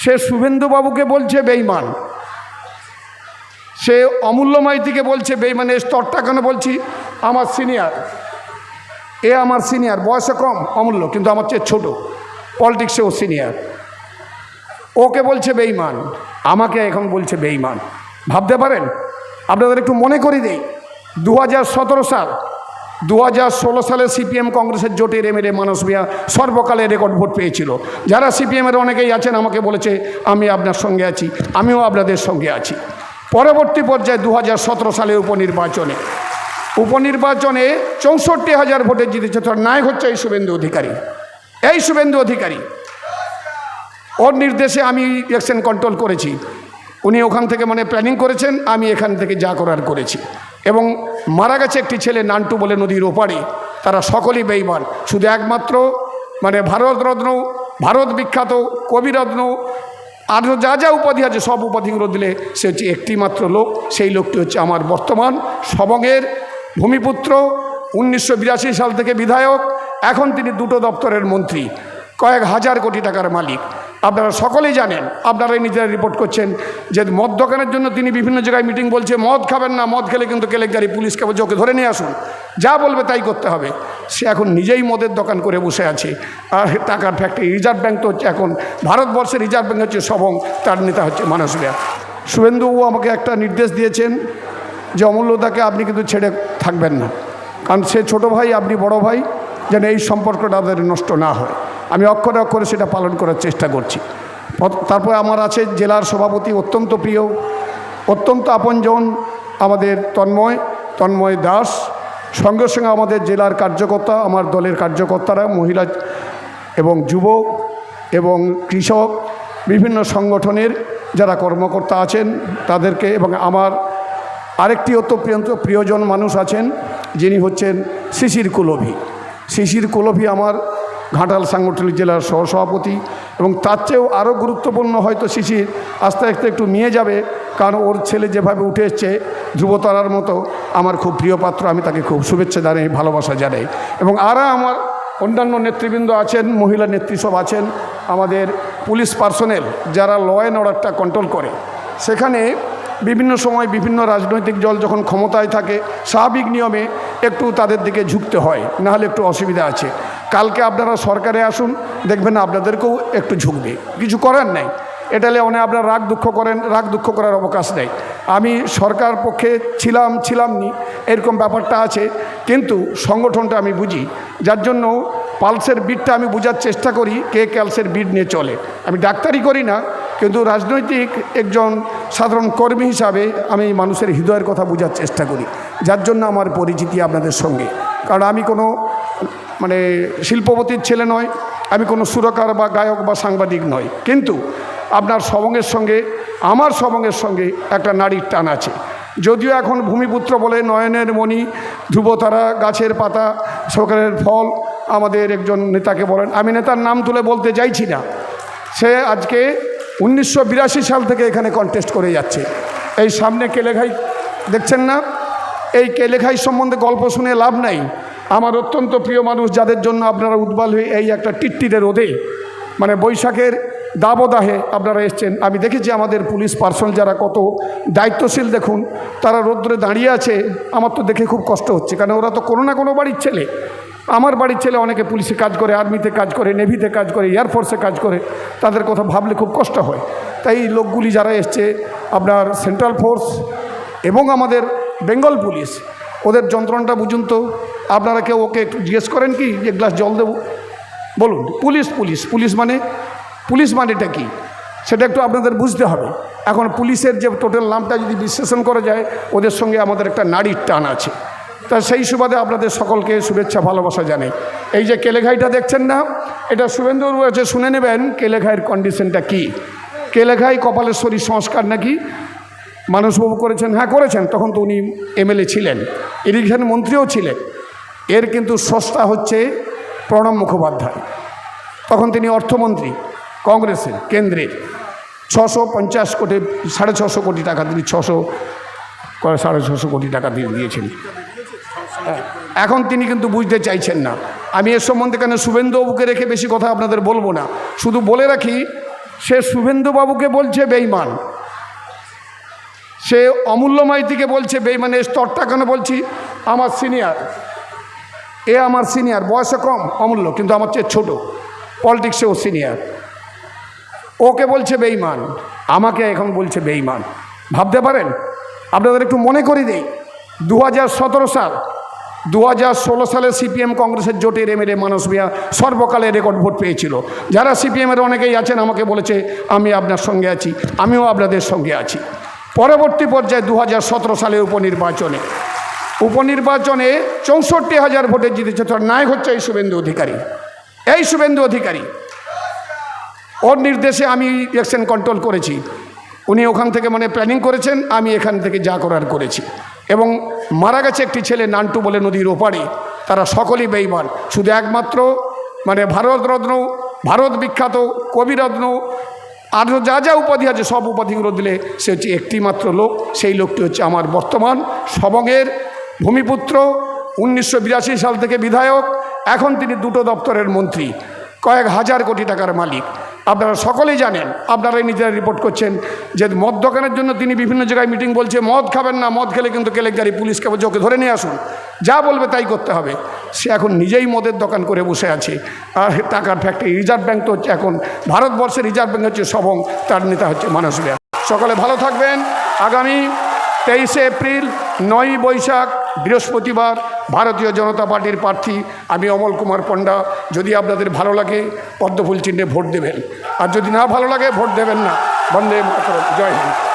সে শুভেন্দুবাবুকে বলছে বেঈমান, সে অমূল্য মাইতিকে বলছে বেঈমান। এই স্তরটা কেন বলছি, আমার সিনিয়র, এ আমার সিনিয়র, বয়সে কম অমূল্য, কিন্তু আমার চেয়ে ছোট, পলিটিক্সেও সিনিয়র। ওকে বলছে বেঈমান, আমাকে এখন বলছে বেঈমান। ভাবতে পারেন? আপনাদের একটু মনে করি দেই, 2017 সাল, 2016 সালে সিপিএম কংগ্রেসের জোটের এমএলএ মানস মিয়া সর্বকালে রেকর্ড ভোট পেয়েছিল। যারা সিপিএমের অনেকেই আছেন আমাকে বলেছে আমি আপনার সঙ্গে আছি, আমিও আপনাদের সঙ্গে আছি। পরবর্তী পর্যায়ে 2017 সালে উপনির্বাচনে 64,000 ভোটে জিতেছে। তার নায়ক হচ্ছে এই শুভেন্দু অধিকারী। এই শুভেন্দু অধিকারী, ওর নির্দেশে আমি ইলেকশন কন্ট্রোল করেছি। উনি ওখান থেকে প্ল্যানিং করেছেন, আমি এখান থেকে যা করার করেছি। এবং মারা গেছে একটি ছেলে নান্টু বলে নদীর ওপারে। তারা সকলেই বেঈমান। শুধু একমাত্র ভারতরত্ন, ভারত বিখ্যাত কবিরত্ন, আর যা যা উপাধি আছে সব উপাধিগুলো দিলে সে হচ্ছে একটি মাত্র লোক। সেই লোকটি হচ্ছে আমার বর্তমান সবংয়ের ভূমিপুত্র, 1982 সাল থেকে বিধায়ক, এখন তিনি 2টো দপ্তরের মন্ত্রী, কয়েক হাজার কোটি টাকার মালিক। আপনারা সকলেই জানেন, আপনারাই নিজেরা রিপোর্ট করছেন যে মদ দোকানের জন্য তিনি বিভিন্ন জায়গায় মিটিং বলছে মদ খাবেন না, মদ খেলে কিন্তু কেলেঙ্কারি, পুলিশকে বলছে ওকে ধরে নিয়ে আসুন, যা বলবে তাই করতে হবে। সে এখন নিজেই মদের দোকান করে বসে আছে, আর টাকার ফ্যাক্টরি। রিজার্ভ ব্যাঙ্ক তো হচ্ছে এখন ভারতবর্ষের রিজার্ভ ব্যাঙ্ক হচ্ছে সবং, তার নেতা হচ্ছে মানস মিয়া। শুভেন্দুবাবু আমাকে একটা নির্দেশ দিয়েছেন যে অমূল্যদাকে আপনি কিন্তু ছেড়ে থাকবেন না, কারণ সে ছোট ভাই, আপনি বড় ভাই, যেন এই সম্পর্কটা আমাদের নষ্ট না হয়। আমি অক্ষরে অক্ষরে সেটা পালন করার চেষ্টা করছি। তারপরে আমার আছে জেলার সভাপতি, অত্যন্ত প্রিয়, অত্যন্ত আপনজন আমাদের তন্ময় দাস। সঙ্গে সঙ্গে আমাদের জেলার কার্যকর্তা, আমার দলের কার্যকর্তারা, মহিলা এবং যুব এবং কৃষক, বিভিন্ন সংগঠনের যারা কর্মকর্তা আছেন তাদেরকে, এবং আমার আরেকটি অত্যন্ত প্রিয়জন মানুষ আছেন যিনি হচ্ছেন শিশির কুলভি। শিশির কুলভি আমার ঘাটাল সাংগঠনিক জেলার সহসভাপতি, এবং তার চেয়েও আরও গুরুত্বপূর্ণ হয়তো শিশির আস্তে আস্তে একটু নিয়ে যাবে, কারণ ওর ছেলে যেভাবে উঠে এসছে ধ্রুবতারার মতো, আমার খুব প্রিয় পাত্র। আমি তাকে খুব শুভেচ্ছা জানাই, ভালোবাসা জানাই। এবং আরও আমার অন্যান্য নেতৃবৃন্দ আছেন, মহিলা নেত্রী সব আছেন, আমাদের পুলিশ পার্সোনেল যারা ল অ্যান্ড অর্ডারটা কন্ট্রোল করে। সেখানে বিভিন্ন সময় বিভিন্ন রাজনৈতিক দল যখন ক্ষমতায় থাকে, স্বাভাবিক নিয়মে একটু তাদের দিকে ঝুঁকতে হয়, নাহলে একটু অসুবিধা আছে। কালকে আপনারা সরকারে আসুন, দেখবেন আপনাদেরকেও একটু ঝুঁকবে, কিছু করার নাই। এটালে আপনারা রাগ দুঃখ করার অবকাশ নেই। আমি সরকার পক্ষে ছিলাম নি এরকম ব্যাপারটা আছে, কিন্তু সংগঠনটা আমি বুঝি, যার জন্য পালসের বিটটা আমি বোঝার চেষ্টা করি, কে ক্যালসের বিট নিয়ে চলে। আমি ডাক্তারি করি না, কিন্তু রাজনৈতিক একজন সাধারণ কর্মী হিসাবে আমি মানুষের হৃদয়ের কথা বোঝার চেষ্টা করি, যার জন্য আমার পরিচিতি আপনাদের সঙ্গে। কারণ আমি কোনো শিল্পপতির ছেলে নয়, আমি কোনো সুরকার বা গায়ক বা সাংবাদিক নয়, কিন্তু আপনার সবংয়ের সঙ্গে, আমার সবংয়ের সঙ্গে একটা নারীর টান আছে। যদিও এখন ভূমিপুত্র বলে নয়নের মণি, ধ্রুবতারা, গাছের পাতা, সরকারের ফল আমাদের একজন নেতাকে বলেন, আমি নেতার নাম তুলে বলতে চাইছি না। সে আজকে 1982 সাল থেকে এখানে কন্টেস্ট করে যাচ্ছে। এই সামনে কেলেঘাই দেখছেন না, এই কেলেঘাই সম্বন্ধে গল্প শুনে লাভ নাই। আমার অত্যন্ত প্রিয় মানুষ, যাদের জন্য আপনারা উদ্বাল হয়ে এই একটা টিটটিরে রোদে, বৈশাখের দাবদাহে আপনারা এসছেন। আমি দেখেছি আমাদের পুলিশ পার্সোনাল যারা কত দায়িত্বশীল, দেখুন তারা রোদ্রে দাঁড়িয়ে আছে। আমার তো দেখে খুব কষ্ট হচ্ছে, কারণ ওরা তো কোনো না কোনো বাড়ির ছেলে। আমার বাড়ির ছেলে অনেকে পুলিশে কাজ করে, আর্মিতে কাজ করে, নেভিতে কাজ করে, এয়ারফোর্সে কাজ করে, তাদের কথা ভাবলে খুব কষ্ট হয়। তাই লোকগুলি যারা এসছে, আপনার সেন্ট্রাল ফোর্স এবং আমাদের বেঙ্গল পুলিশ, ওদের যন্ত্রণাটা বুঝুন তো। আপনারা কেউ ওকে একটু জিজ্ঞেস করেন কি এক গ্লাস জল দেবো? বলুন, পুলিশ মানেটা কি, সেটা একটু আপনাদের বুঝতে হবে। এখন পুলিশের যে টোটাল নামটা যদি বিশ্লেষণ করা যায়, ওদের সঙ্গে আমাদের একটা নারীর টান আছে। তা সেই সুবাদে আপনাদের সকলকে শুভেচ্ছা ভালোবাসা জানাই। এই যে কেলেঘাইটা দেখছেন না, এটা শুভেন্দুবাবু আছে, শুনে নেবেন কেলেঘাইয়ের কন্ডিশনটা কি। কেলেঘাই কপালেশ্বরী সংস্কার নাকি মানসবাবু করেছেন, হ্যাঁ করেছেন, তখন তো উনি এমএলএ ছিলেন, ইরিগেশন মন্ত্রীও ছিলেন। এর কিন্তু স্রষ্টা হচ্ছে প্রণব মুখোপাধ্যায়, তখন তিনি অর্থমন্ত্রী কংগ্রেসের কেন্দ্রের। 650 কোটি, 650 কোটি টাকা তিনি 650 কোটি টাকা দিয়ে দিয়েছেন। এখন তিনি কিন্তু বুঝতে চাইছেন না। আমি এর সম্বন্ধে কেন শুভেন্দুবাবুকে রেখে বেশি কথা আপনাদের বলবো না, শুধু বলে রাখি সে শুভেন্দুবাবুকে বলছে বেঈমান, সে অমূল্য মাইতিকে বলছে বেঈমান। এই স্তরটা কেন বলছি? আমার সিনিয়র, এ আমার সিনিয়র, বয়সে কম অমূল্য, কিন্তু আমার চেয়ে ছোটো, পলিটিক্সেও সিনিয়র। ওকে বলছে বেঈমান, আমাকে এখন বলছে বেঈমান। ভাবতে পারেন? আপনাদের একটু মনে করি দেই, 2017 সাল, 2016 সালে সিপিএম কংগ্রেসের জোটের এমএলএ মানস মিয়া সর্বকালে রেকর্ড ভোট পেয়েছিল। যারা সিপিএমের অনেকেই আছেন আমাকে বলেছে আমি আপনার সঙ্গে আছি, আমিও আপনাদের সঙ্গে আছি। পরবর্তী পর্যায়ে 2017 সালে উপনির্বাচনে 64,000 ভোটে জিতেছে। তোর নায়ক হচ্ছে এই শুভেন্দু অধিকারী। এই শুভেন্দু অধিকারী, ওর নির্দেশে আমি ইলেকশন কন্ট্রোল করেছি। উনি ওখান থেকে প্ল্যানিং করেছেন, আমি এখান থেকে যা করার করেছি। এবং মারা গেছে একটি ছেলে নান্টু বলে নদীর ওপারে। তারা সকলেই বেঈমান। শুধু একমাত্র ভারতরত্ন, ভারত বিখ্যাত কবিরত্ন, আর যা যা উপাধি আছে সব উপাধিগুলো দিলে সে হচ্ছে একটি মাত্র লোক। সেই লোকটি হচ্ছে আমার বর্তমান সবংয়ের ভূমিপুত্র, 1982 সাল থেকে বিধায়ক, এখন তিনি 2টো দপ্তরের মন্ত্রী, কয়েক হাজার কোটি টাকার মালিক। আপনারা সকলেই জানেন, আপনারাই নিজেরা রিপোর্ট করছেন যে মদ দোকানের জন্য তিনি বিভিন্ন জায়গায় মিটিং বলছে মদ খাবেন না, মদ খেলে কিন্তু কেলেঙ্কারি, পুলিশকে বলছে ওকে ধরে নিয়ে আসুন, যা বলবে তাই করতে হবে। সে এখন নিজেই মদের দোকান করে বসে আছে, আর টাকার ফ্যাক্টরি। রিজার্ভ ব্যাঙ্ক তো হচ্ছে এখন ভারতবর্ষের রিজার্ভ ব্যাঙ্ক হচ্ছে সবং, তার নেতা হচ্ছে মানস মিয়া। সকলে ভালো থাকবেন। আগামী 23 এপ্রিল 9 বৈশাখ বৃহস্পতিবার ভারতীয় জনতা পার্টির প্রার্থী আমি অমল কুমার পণ্ডা। যদি আপনাদের ভালো লাগে পদ্মফুল চিহ্নে ভোট দেবেন, আর যদি না ভালো লাগে ভোট দেবেন না। বন্দে মাতরম। জয় হিন্দ।